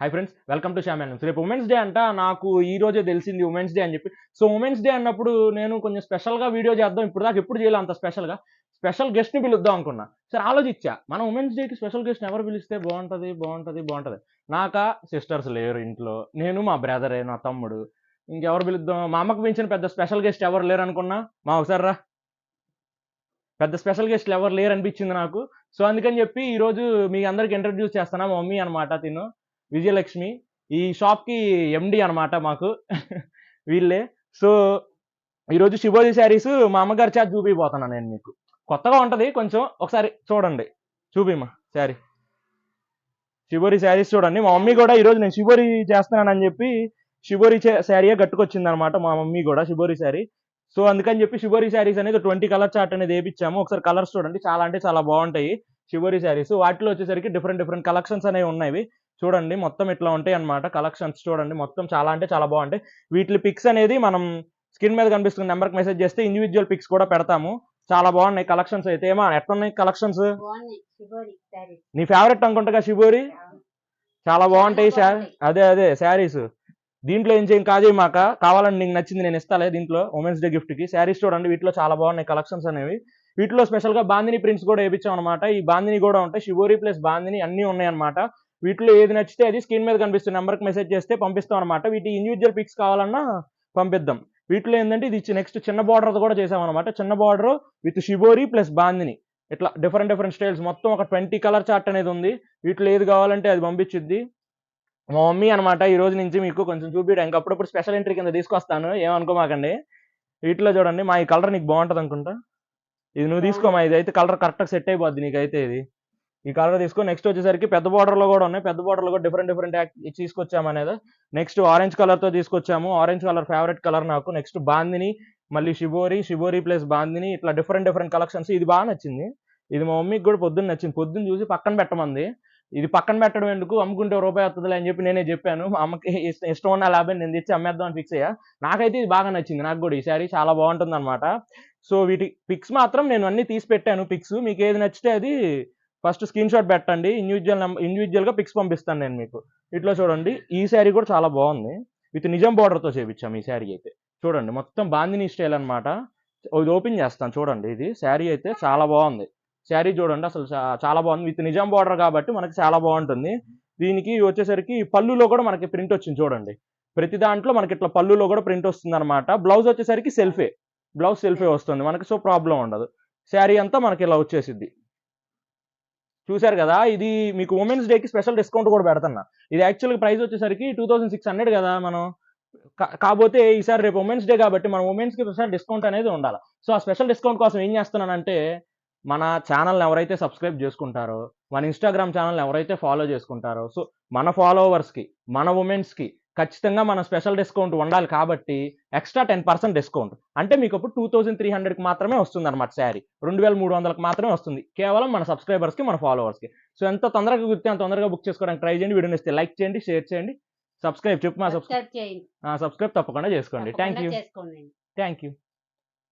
Hi friends, welcome to Shyam news. రేపు women's day అంట. నాకు ఈ రోజే తెలిసింది ఉమెన్స్ డే అని చెప్పి. సో ఉమెన్స్ డే అన్నప్పుడు నేను కొంచెం స్పెషల్గా వీడియో చేద్దాం, ఇప్పుడు దాకా ఎప్పుడు చేయలే అంత స్పెషల్గా. స్పెషల్ గెస్ట్ని పిలుద్దాం అనుకున్నా. సరే ఆలోచించా, మనం ఉమెన్స్ డేకి స్పెషల్ గెస్ట్ ఎవరు పిలిస్తే బాగుంటుంది బాగుంటుంది బాగుంటుంది. నాకా సిస్టర్స్ లేరు ఇంట్లో, నేను మా బ్రదరే, నా తమ్ముడు. ఇంకెవరు పిలుద్దాం? మా అమ్మకు మించిన పెద్ద స్పెషల్ గెస్ట్ ఎవరు లేరు అనుకున్నా. మా ఒకసారి రా, పెద్ద స్పెషల్ గెస్ట్లు ఎవరు లేరు అనిపించింది నాకు. సో అందుకని చెప్పి ఈరోజు మీ అందరికి ఇంట్రడ్యూస్ చేస్తాను. మా మమ్మీ అనమాట, తిను విజయలక్ష్మి. ఈ షాప్కి ఎండి అనమాట మాకు. వీళ్ళే. సో ఈరోజు శివోజీ శారీస్ మా అమ్మగారి చేత చూపిపోతున్నాను నేను మీకు. కొత్తగా ఉంటుంది కొంచెం, ఒకసారి చూడండి. చూపిమ్మా శారీ. శివోరి శారీస్ చూడండి. మా మమ్మీ కూడా ఈరోజు నేను శివోరి చేస్తున్నానని చెప్పి శివోరి శారీయే కట్టుకొచ్చింది అనమాట మా మమ్మీ కూడా, శివోరి శారీ. సో అందుకని చెప్పి శివోరి శారీస్ అనేది 20 కలర్ చార్ట్ అనేది వేయించాము. ఒకసారి కలర్స్ చూడండి, చాలా అంటే చాలా బాగుంటాయి శివోరి శారీస్. వాటిలో వచ్చేసరికి డిఫరెంట్ డిఫరెంట్ కలెక్షన్స్ అనేవి ఉన్నాయి. చూడండి మొత్తం ఇట్లా ఉంటాయి అనమాట కలెక్షన్స్. చూడండి మొత్తం చాలా అంటే చాలా బాగుంటాయి. వీటి పిక్స్ అనేది మనం స్క్రీన్ మీద కనిపిస్తున్న నెంబర్కి మెసేజ్ చేస్తే ఇండివిజువల్ పిక్స్ కూడా పెడతాము. చాలా బాగున్నాయి కలెక్షన్స్ అయితే. ఏమా ఎట్లున్నాయి కలెక్షన్స్? నీ ఫేవరెట్ అనుకుంటా శివోరి, చాలా బాగుంటాయి. అదే అదే శారీస్. దీంట్లో ఏం చేయం కాజే మాక, కావాలని నీకు నచ్చింది నేను ఇస్తాలే దీంట్లో ఉమెన్స్ డే గిఫ్ట్ కి. శారీస్ చూడండి, వీటిలో చాలా బాగున్నాయి కలెక్షన్స్ అనేవి. వీటిలో స్పెషల్ గా బాందిని ప్రింట్స్ కూడా వేయించాం అనమాట. ఈ బాందిని కూడా ఉంటాయి, శివోరి ప్లస్ బాందిని అన్ని ఉన్నాయి అనమాట. వీటిలో ఏది నచ్చితే అది స్క్రీన్ మీద కనిపిస్తున్న నెంబర్కి మెసేజ్ చేస్తే పంపిస్తాం అనమాట. వీటి ఇండివిజువల్ పిక్స్ కావాలన్నా పంపిద్దాం. వీటిలో ఏంటంటే ఇది నెక్స్ట్ చిన్న బార్డర్ కూడా చేసాం అనమాట. చిన్న border with shibori plus bandhani, ఇట్లా డిఫరెంట్ డిఫరెంట్ స్టైల్స్. మొత్తం ఒక 20 కలర్ చార్ట్ అనేది ఉంది. వీటిలో ఏది కావాలంటే అది పంపించిద్ది మా మమ్మీ అనమాట. ఈ రోజు నుంచి మీకు కొంచెం చూపించడం, ఇంకప్పుడప్పుడు స్పెషల్ ఎంట్రీ కింద తీసుకొస్తాను, ఏమనుకోమాకండి. వీటిలో చూడండి, మా ఈ కలర్ నీకు బాగుంటుంది అనుకుంటా. ఇది నువ్వు తీసుకోమా, ఇది అయితే కలర్ కరెక్ట్గా సెట్ అయిపోద్ది నీకైతే. ఇది ఈ కలర్ తీసుకో. నెక్స్ట్ వచ్చేసరికి పెద్ద బార్డర్లో కూడా ఉన్నాయి. పెద్ద బార్డర్లో కూడా డిఫరెంట్ డిఫరెంట్ తీసుకొచ్చాము అనేది. నెక్స్ట్ ఆరెంజ్ కలర్తో తీసుకొచ్చాము. ఆరెంజ్ కలర్ ఫేవరెట్ కలర్ నాకు. నెక్స్ట్ బాందిని, మళ్ళీ శివోరి ప్లస్ బాందిని, ఇట్లా డిఫరెంట్ డిఫరెంట్ కలెక్షన్స్. ఇది బాగా నచ్చింది. ఇది మా మమ్మీకి కూడా పొద్దున్న నచ్చింది. పొద్దున్న చూసి పక్కన పెట్టమంది. ఇది పక్కన పెట్టడం ఎందుకు, అమ్ముకుంటే రూపాయి వస్తుందిలే అని చెప్పి నేనే చెప్పాను. మా అమ్మకి ఇష్టం ఉన్న లాభం నేను తెచ్చి అమ్మేద్దాం అని ఫిక్స్ అయ్యా. నాకైతే ఇది బాగా నచ్చింది. నాకు కూడా ఈ శారీ చాలా బాగుంటుంది అనమాట. సో వీటి పిక్స్ మాత్రం నేను అన్ని తీసి పెట్టాను. పిక్స్ మీకు ఏది నచ్చితే అది ఫస్ట్ స్క్రీన్ షాట్ పెట్టండి. ఇండివిజువల్గా పిక్స్ పంపిస్తాను నేను మీకు. ఇట్లా చూడండి, ఈ శారీ కూడా చాలా బాగుంది. విత్ నిజం బార్డర్తో చేపించాము ఈ శారీ అయితే. చూడండి మొత్తం బాందిని స్టైల్ అనమాట. ఇది ఓపెన్ చేస్తాను చూడండి. ఇది శారీ అయితే చాలా బాగుంది. శారీ చూడండి అసలు చాలా బాగుంది. విత్ నిజాం బార్డర్ కాబట్టి మనకి చాలా బాగుంటుంది. దీనికి వచ్చేసరికి పళ్ళులో కూడా మనకి ప్రింట్ వచ్చింది చూడండి. ప్రతి దాంట్లో మనకి ఇట్లా పళ్ళులో కూడా ప్రింట్ వస్తుంది అనమాట. బ్లౌజ్ వచ్చేసరికి బ్లౌజ్ సెల్ఫే వస్తుంది మనకి. సో ప్రాబ్లం ఉండదు. శారీ అంతా మనకి ఇలా వచ్చేసిద్ది. చూశారు కదా, ఇది మీకు ఉమెన్స్ డేకి స్పెషల్ డిస్కౌంట్ కూడా పెడుతున్నా. ఇది యాక్చువల్గా ప్రైస్ వచ్చేసరికి 2600 కదా మనం. కాకపోతే ఈసారి రేపు ఉమెన్స్ డే కాబట్టి మనం ఉమెన్స్కి స్పెషల్ డిస్కౌంట్ అనేది ఉండాలి. సో ఆ స్పెషల్ డిస్కౌంట్ కోసం ఏం చేస్తున్నానంటే, మన ఛానల్ని ఎవరైతే సబ్స్క్రైబ్ చేసుకుంటారో, మన ఇన్స్టాగ్రామ్ ఛానల్ని ఎవరైతే ఫాలో చేసుకుంటారో, సో మన ఫాలోవర్స్కి, మన ఉమెన్స్కి ఖచ్చితంగా మన స్పెషల్ డిస్కౌంట్ ఉండాలి. కాబట్టి ఎక్స్ట్రా 10% డిస్కౌంట్ అంటే మీకు ఇప్పుడు 2300కి మాత్రమే వస్తుంది అనమాట. శారీ 2300కి మాత్రమే వస్తుంది, కేవలం మన సబ్స్క్రైబర్స్కి, మన ఫాలోవర్స్కి. సో ఎంత తొందరగా కుదిరితే అంత తొందరగా బుక్ చేసుకోవడానికి ట్రై చేయండి. వీడియోని ఇస్తే లైక్ చేయండి, షేర్ చేయండి, సబ్స్క్రైబ్ తప్పకుండా చేసుకోండి. Thank you.